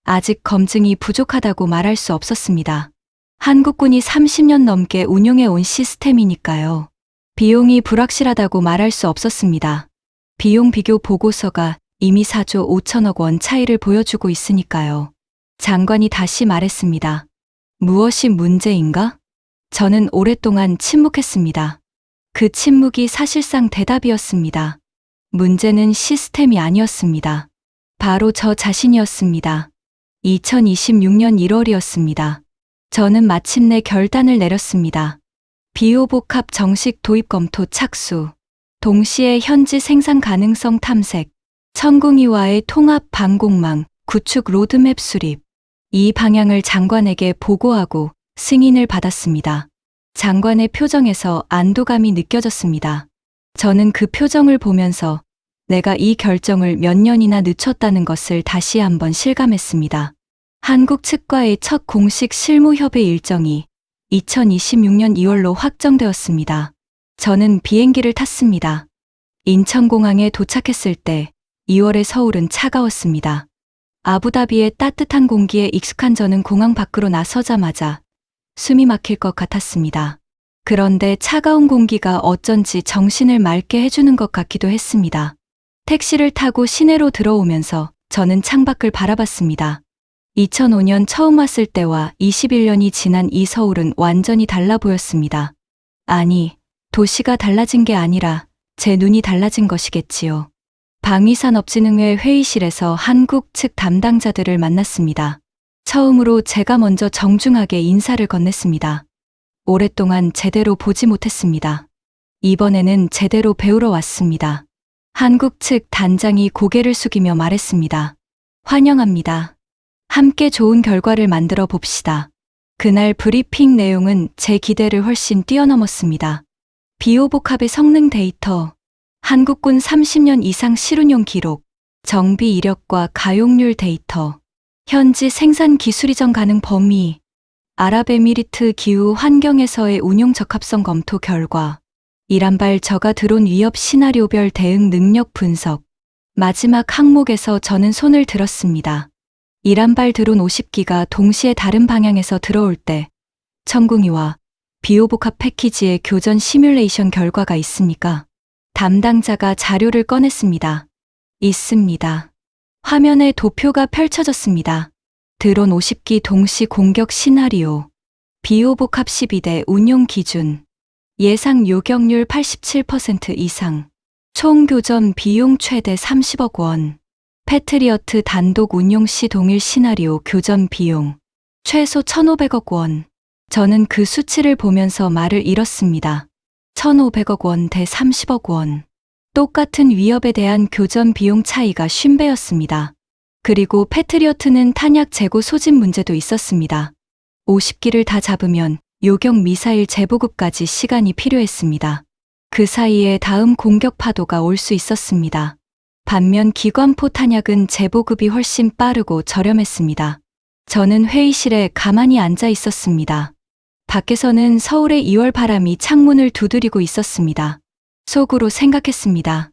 아직 검증이 부족하다고 말할 수 없었습니다. 한국군이 30년 넘게 운용해 온 시스템이니까요. 비용이 불확실하다고 말할 수 없었습니다. 비용 비교 보고서가 이미 4조 5천억 원 차이를 보여주고 있으니까요. 장관이 다시 말했습니다. 무엇이 문제인가? 저는 오랫동안 침묵했습니다. 그 침묵이 사실상 대답이었습니다. 문제는 시스템이 아니었습니다. 바로 저 자신이었습니다. 2026년 1월이었습니다. 저는 마침내 결단을 내렸습니다. 비호복합 정식 도입 검토 착수, 동시에 현지 생산 가능성 탐색, 천궁이와의 통합 방공망, 구축 로드맵 수립, 이 방향을 장관에게 보고하고 승인을 받았습니다. 장관의 표정에서 안도감이 느껴졌습니다. 저는 그 표정을 보면서 내가 이 결정을 몇 년이나 늦췄다는 것을 다시 한번 실감했습니다. 한국 측과의 첫 공식 실무협의 일정이 2026년 2월로 확정되었습니다. 저는 비행기를 탔습니다. 인천공항에 도착했을 때 2월의 서울은 차가웠습니다. 아부다비의 따뜻한 공기에 익숙한 저는 공항 밖으로 나서자마자 숨이 막힐 것 같았습니다. 그런데 차가운 공기가 어쩐지 정신을 맑게 해주는 것 같기도 했습니다. 택시를 타고 시내로 들어오면서 저는 창밖을 바라봤습니다. 2005년 처음 왔을 때와 21년이 지난 이 서울은 완전히 달라 보였습니다. 아니, 도시가 달라진 게 아니라 제 눈이 달라진 것이겠지요. 방위산업진흥회 회의실에서 한국 측 담당자들을 만났습니다. 처음으로 제가 먼저 정중하게 인사를 건넸습니다. 오랫동안 제대로 보지 못했습니다. 이번에는 제대로 배우러 왔습니다. 한국 측 단장이 고개를 숙이며 말했습니다. 환영합니다. 함께 좋은 결과를 만들어 봅시다. 그날 브리핑 내용은 제 기대를 훨씬 뛰어넘었습니다. 비호복합의 성능 데이터, 한국군 30년 이상 실운용 기록, 정비 이력과 가용률 데이터, 현지 생산 기술 이전 가능 범위, 아랍에미리트 기후 환경에서의 운용 적합성 검토 결과, 이란발 저가 드론 위협 시나리오별 대응 능력 분석. 마지막 항목에서 저는 손을 들었습니다. 이란발 드론 50기가 동시에 다른 방향에서 들어올 때 천궁이와 비호복합 패키지의 교전 시뮬레이션 결과가 있습니까? 담당자가 자료를 꺼냈습니다. 있습니다. 화면에 도표가 펼쳐졌습니다. 드론 50기 동시 공격 시나리오, 비호복합 12대 운용 기준, 예상 요격률 87% 이상, 총 교전 비용 최대 30억 원, 패트리어트 단독 운용 시 동일 시나리오 교전 비용, 최소 1,500억 원. 저는 그 수치를 보면서 말을 잃었습니다. 1,500억 원 대 30억 원. 똑같은 위협에 대한 교전 비용 차이가 50배였습니다. 그리고 패트리어트는 탄약 재고 소진 문제도 있었습니다. 50기를 다 잡으면 요격 미사일 재보급까지 시간이 필요했습니다. 그 사이에 다음 공격 파도가 올 수 있었습니다. 반면 기관포 탄약은 재보급이 훨씬 빠르고 저렴했습니다. 저는 회의실에 가만히 앉아 있었습니다. 밖에서는 서울의 2월 바람이 창문을 두드리고 있었습니다. 속으로 생각했습니다.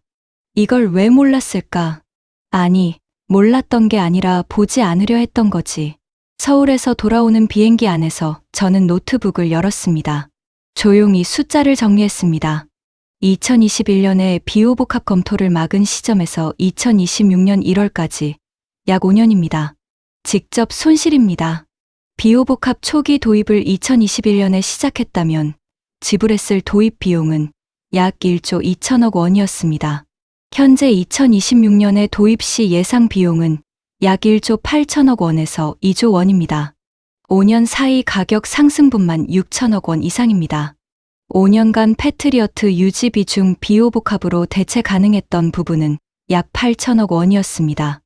이걸 왜 몰랐을까? 아니, 몰랐던 게 아니라 보지 않으려 했던 거지. 서울에서 돌아오는 비행기 안에서 저는 노트북을 열었습니다. 조용히 숫자를 정리했습니다. 2021년에 비호복합 검토를 막은 시점에서 2026년 1월까지 약 5년입니다. 직접 손실입니다. 비호복합 초기 도입을 2021년에 시작했다면 지불했을 도입 비용은 약 1조 2천억 원이었습니다. 현재 2026년에 도입 시 예상 비용은 약 1조 8천억 원에서 2조 원입니다. 5년 사이 가격 상승분만 6천억 원 이상입니다. 5년간 패트리어트 유지비 중 비호복합으로 대체 가능했던 부분은 약 8천억 원이었습니다.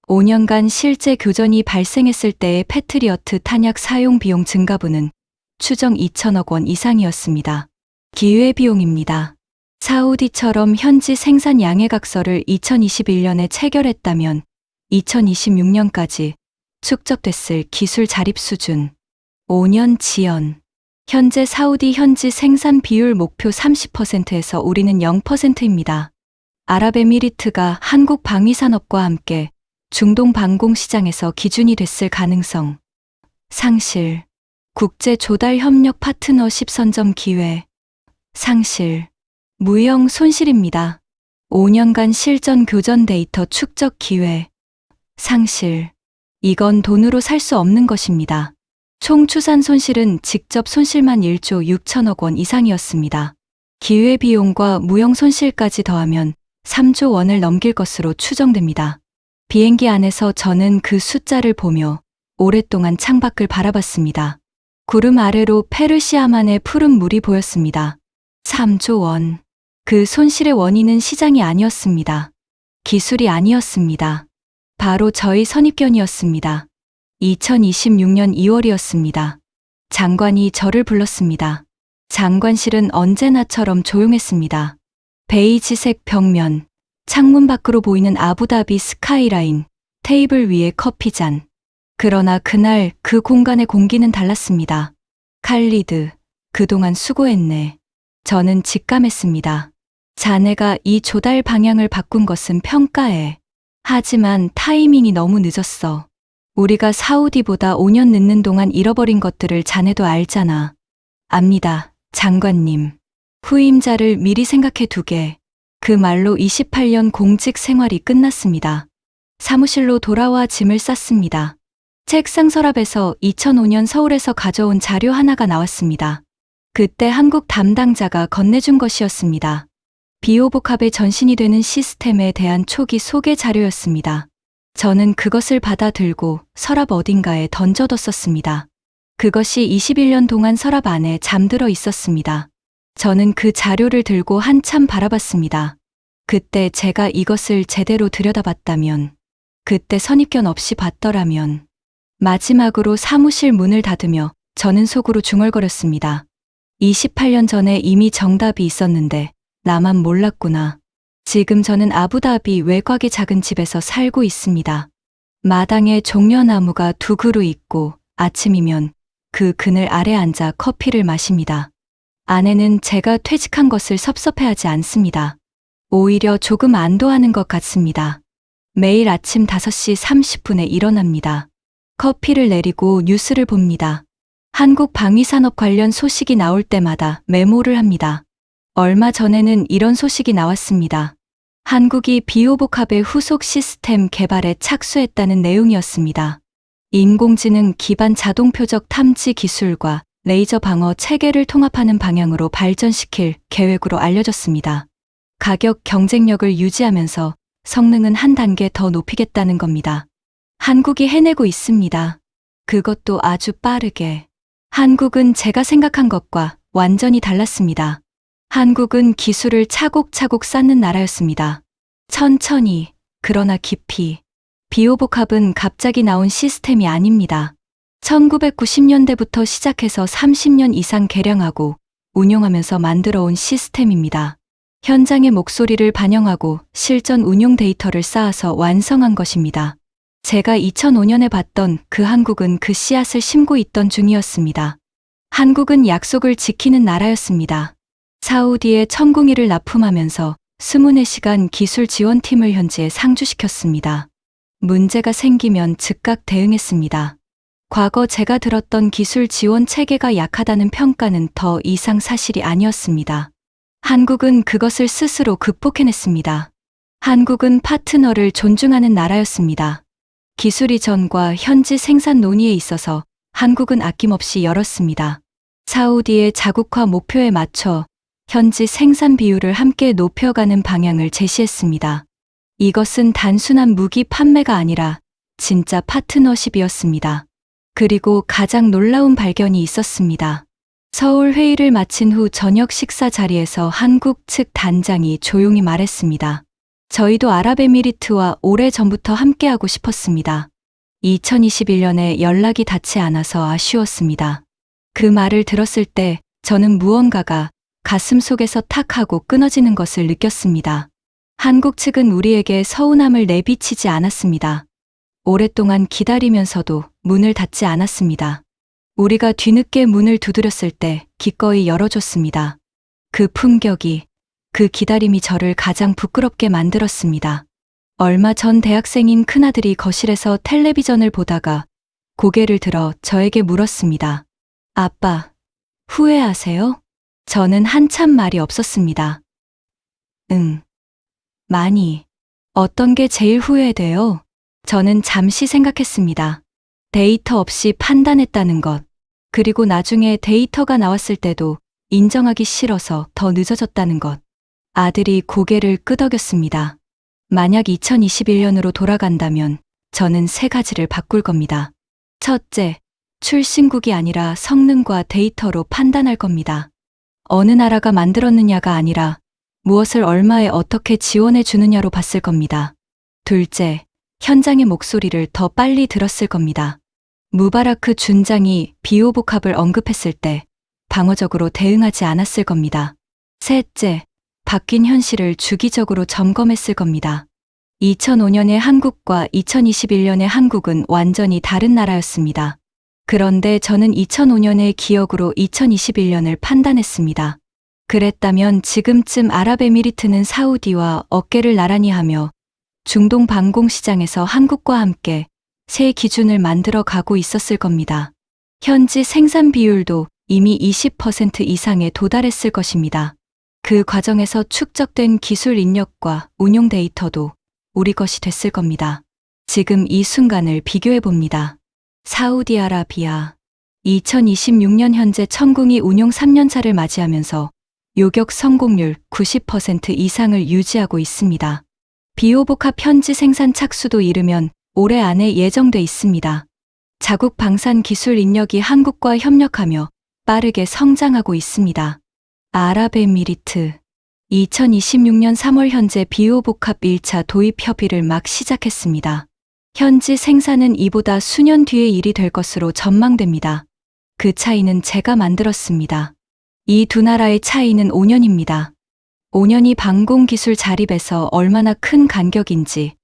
5년간 실제 교전이 발생했을 때의 패트리어트 탄약 사용 비용 증가분은 추정 2천억 원 이상이었습니다. 기회비용입니다. 사우디처럼 현지 생산 양해각서를 2021년에 체결했다면 2026년까지 축적됐을 기술 자립 수준 5년 지연. 현재 사우디 현지 생산 비율 목표 30%에서 우리는 0%입니다. 아랍에미리트가 한국 방위산업과 함께 중동 방공 시장에서 기준이 됐을 가능성. 상실. 국제 조달 협력 파트너십 선점 기회. 상실. 무형 손실입니다. 5년간 실전 교전 데이터 축적 기회. 상실. 이건 돈으로 살 수 없는 것입니다. 총 추산 손실은 직접 손실만 1조 6천억 원 이상이었습니다. 기회비용과 무형 손실까지 더하면 3조 원을 넘길 것으로 추정됩니다. 비행기 안에서 저는 그 숫자를 보며 오랫동안 창밖을 바라봤습니다. 구름 아래로 페르시아만의 푸른 물이 보였습니다. 3조 원. 그 손실의 원인은 시장이 아니었습니다. 기술이 아니었습니다. 바로 저희 선입견이었습니다. 2026년 2월이었습니다. 장관이 저를 불렀습니다. 장관실은 언제나처럼 조용했습니다. 베이지색 벽면, 창문 밖으로 보이는 아부다비 스카이라인, 테이블 위에 커피잔. 그러나 그날 그 공간의 공기는 달랐습니다. 칼리드, 그동안 수고했네. 저는 직감했습니다. 자네가 이 조달 방향을 바꾼 것은 평가해. 하지만 타이밍이 너무 늦었어. 우리가 사우디보다 5년 늦는 동안 잃어버린 것들을 자네도 알잖아. 압니다, 장관님. 후임자를 미리 생각해 두게. 그 말로 28년 공직 생활이 끝났습니다. 사무실로 돌아와 짐을 쌌습니다. 책상 서랍에서 2005년 서울에서 가져온 자료 하나가 나왔습니다. 그때 한국 담당자가 건네준 것이었습니다. 비호복합의 전신이 되는 시스템에 대한 초기 소개 자료였습니다. 저는 그것을 받아 들고 서랍 어딘가에 던져뒀었습니다. 그것이 21년 동안 서랍 안에 잠들어 있었습니다. 저는 그 자료를 들고 한참 바라봤습니다. 그때 제가 이것을 제대로 들여다봤다면, 그때 선입견 없이 봤더라면. 마지막으로 사무실 문을 닫으며 저는 속으로 중얼거렸습니다. 28년 전에 이미 정답이 있었는데 나만 몰랐구나. 지금 저는 아부다비 외곽의 작은 집에서 살고 있습니다. 마당에 종려나무가 2그루 있고 아침이면 그 그늘 아래 앉아 커피를 마십니다. 아내는 제가 퇴직한 것을 섭섭해하지 않습니다. 오히려 조금 안도하는 것 같습니다. 매일 아침 5시 30분에 일어납니다. 커피를 내리고 뉴스를 봅니다. 한국 방위산업 관련 소식이 나올 때마다 메모를 합니다. 얼마 전에는 이런 소식이 나왔습니다. 한국이 비호복합의 후속 시스템 개발에 착수했다는 내용이었습니다. 인공지능 기반 자동 표적 탐지 기술과 레이저 방어 체계를 통합하는 방향으로 발전시킬 계획으로 알려졌습니다. 가격 경쟁력을 유지하면서 성능은 한 단계 더 높이겠다는 겁니다. 한국이 해내고 있습니다. 그것도 아주 빠르게. 한국은 제가 생각한 것과 완전히 달랐습니다. 한국은 기술을 차곡차곡 쌓는 나라였습니다. 천천히, 그러나 깊이. 비호복합은 갑자기 나온 시스템이 아닙니다. 1990년대부터 시작해서 30년 이상 개량하고 운용하면서 만들어온 시스템입니다. 현장의 목소리를 반영하고 실전 운용 데이터를 쌓아서 완성한 것입니다. 제가 2005년에 봤던 그 한국은 그 씨앗을 심고 있던 중이었습니다. 한국은 약속을 지키는 나라였습니다. 사우디에 천궁이를 납품하면서 24시간 기술 지원팀을 현지에 상주시켰습니다. 문제가 생기면 즉각 대응했습니다. 과거 제가 들었던 기술 지원 체계가 약하다는 평가는 더 이상 사실이 아니었습니다. 한국은 그것을 스스로 극복해냈습니다. 한국은 파트너를 존중하는 나라였습니다. 기술 이전과 현지 생산 논의에 있어서 한국은 아낌없이 열었습니다. 사우디의 자국화 목표에 맞춰 현지 생산 비율을 함께 높여가는 방향을 제시했습니다. 이것은 단순한 무기 판매가 아니라 진짜 파트너십이었습니다. 그리고 가장 놀라운 발견이 있었습니다. 서울 회의를 마친 후 저녁 식사 자리에서 한국 측 단장이 조용히 말했습니다. 저희도 아랍에미리트와 오래전부터 함께하고 싶었습니다. 2021년에 연락이 닿지 않아서 아쉬웠습니다. 그 말을 들었을 때 저는 무언가가 가슴 속에서 탁 하고 끊어지는 것을 느꼈습니다. 한국 측은 우리에게 서운함을 내비치지 않았습니다. 오랫동안 기다리면서도 문을 닫지 않았습니다. 우리가 뒤늦게 문을 두드렸을 때 기꺼이 열어줬습니다. 그 품격이, 그 기다림이 저를 가장 부끄럽게 만들었습니다. 얼마 전 대학생인 큰아들이 거실에서 텔레비전을 보다가 고개를 들어 저에게 물었습니다. 아빠, 후회하세요? 저는 한참 말이 없었습니다. 많이. 어떤 게 제일 후회돼요? 저는 잠시 생각했습니다. 데이터 없이 판단했다는 것. 그리고 나중에 데이터가 나왔을 때도 인정하기 싫어서 더 늦어졌다는 것. 아들이 고개를 끄덕였습니다. 만약 2021년으로 돌아간다면 저는 3가지를 바꿀 겁니다. 첫째, 출신국이 아니라 성능과 데이터로 판단할 겁니다. 어느 나라가 만들었느냐가 아니라 무엇을 얼마에 어떻게 지원해 주느냐로 봤을 겁니다. 둘째, 현장의 목소리를 더 빨리 들었을 겁니다. 무바라크 준장이 비호복합을 언급했을 때 방어적으로 대응하지 않았을 겁니다. 셋째, 바뀐 현실을 주기적으로 점검했을 겁니다. 2005년의 한국과 2021년의 한국은 완전히 다른 나라였습니다. 그런데 저는 2005년의 기억으로 2021년을 판단했습니다. 그랬다면 지금쯤 아랍에미리트는 사우디와 어깨를 나란히 하며 중동 방공시장에서 한국과 함께 새 기준을 만들어 가고 있었을 겁니다. 현지 생산 비율도 이미 20% 이상에 도달했을 것입니다. 그 과정에서 축적된 기술 인력과 운용 데이터도 우리 것이 됐을 겁니다. 지금 이 순간을 비교해 봅니다. 사우디아라비아 2026년 현재 천궁이 운용 3년차를 맞이하면서 요격 성공률 90% 이상을 유지하고 있습니다. 비호복합 현지 생산 착수도 이르면 올해 안에 예정돼 있습니다. 자국 방산 기술 인력이 한국과 협력하며 빠르게 성장하고 있습니다. 아랍에미리트 2026년 3월 현재 비호복합 1차 도입 협의를 막 시작했습니다. 현지 생산은 이보다 수년 뒤의 일이 될 것으로 전망됩니다. 그 차이는 제가 만들었습니다. 이 두 나라의 차이는 5년입니다. 5년이 방공기술 자립에서 얼마나 큰 간격인지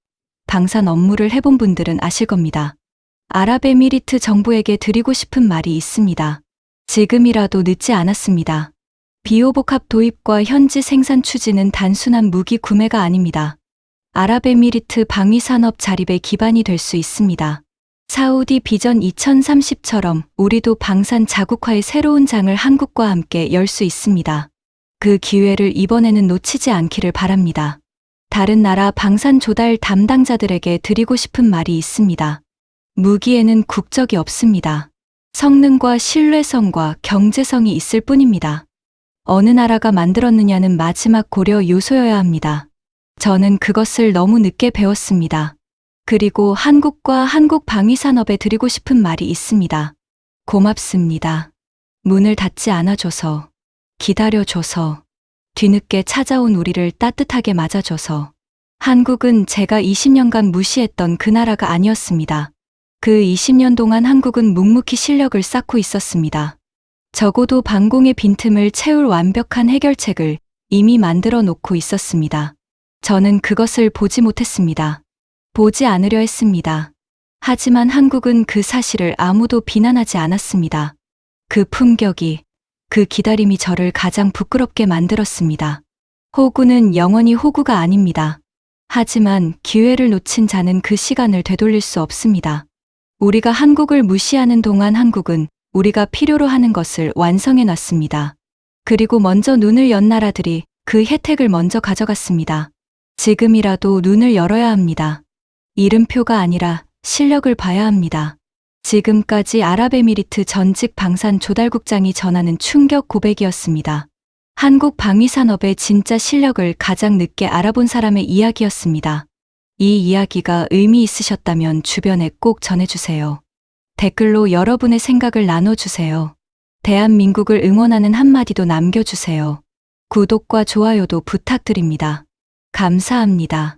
방산 업무를 해본 분들은 아실 겁니다. 아랍에미리트 정부에게 드리고 싶은 말이 있습니다. 지금이라도 늦지 않았습니다. 비호복합 도입과 현지 생산 추진은 단순한 무기 구매가 아닙니다. 아랍에미리트 방위산업 자립의 기반이 될 수 있습니다. 사우디 비전 2030처럼 우리도 방산 자국화의 새로운 장을 한국과 함께 열 수 있습니다. 그 기회를 이번에는 놓치지 않기를 바랍니다. 다른 나라 방산 조달 담당자들에게 드리고 싶은 말이 있습니다. 무기에는 국적이 없습니다. 성능과 신뢰성과 경제성이 있을 뿐입니다. 어느 나라가 만들었느냐는 마지막 고려 요소여야 합니다. 저는 그것을 너무 늦게 배웠습니다. 그리고 한국과 한국 방위산업에 드리고 싶은 말이 있습니다. 고맙습니다. 문을 닫지 않아줘서, 기다려줘서, 뒤늦게 찾아온 우리를 따뜻하게 맞아줘서. 한국은 제가 20년간 무시했던 그 나라가 아니었습니다. 그 20년 동안 한국은 묵묵히 실력을 쌓고 있었습니다. 적어도 방공의 빈틈을 채울 완벽한 해결책을 이미 만들어 놓고 있었습니다. 저는 그것을 보지 못했습니다. 보지 않으려 했습니다. 하지만 한국은 그 사실을 아무도 비난하지 않았습니다. 그 품격이, 그 기다림이 저를 가장 부끄럽게 만들었습니다. 호구는 영원히 호구가 아닙니다. 하지만 기회를 놓친 자는 그 시간을 되돌릴 수 없습니다. 우리가 한국을 무시하는 동안 한국은 우리가 필요로 하는 것을 완성해 놨습니다. 그리고 먼저 눈을 연 나라들이 그 혜택을 먼저 가져갔습니다. 지금이라도 눈을 열어야 합니다. 이름표가 아니라 실력을 봐야 합니다. 지금까지 아랍에미리트 전직 방산 조달국장이 전하는 충격 고백이었습니다. 한국 방위산업의 진짜 실력을 가장 늦게 알아본 사람의 이야기였습니다. 이 이야기가 의미 있으셨다면 주변에 꼭 전해주세요. 댓글로 여러분의 생각을 나눠주세요. 대한민국을 응원하는 한마디도 남겨주세요. 구독과 좋아요도 부탁드립니다. 감사합니다.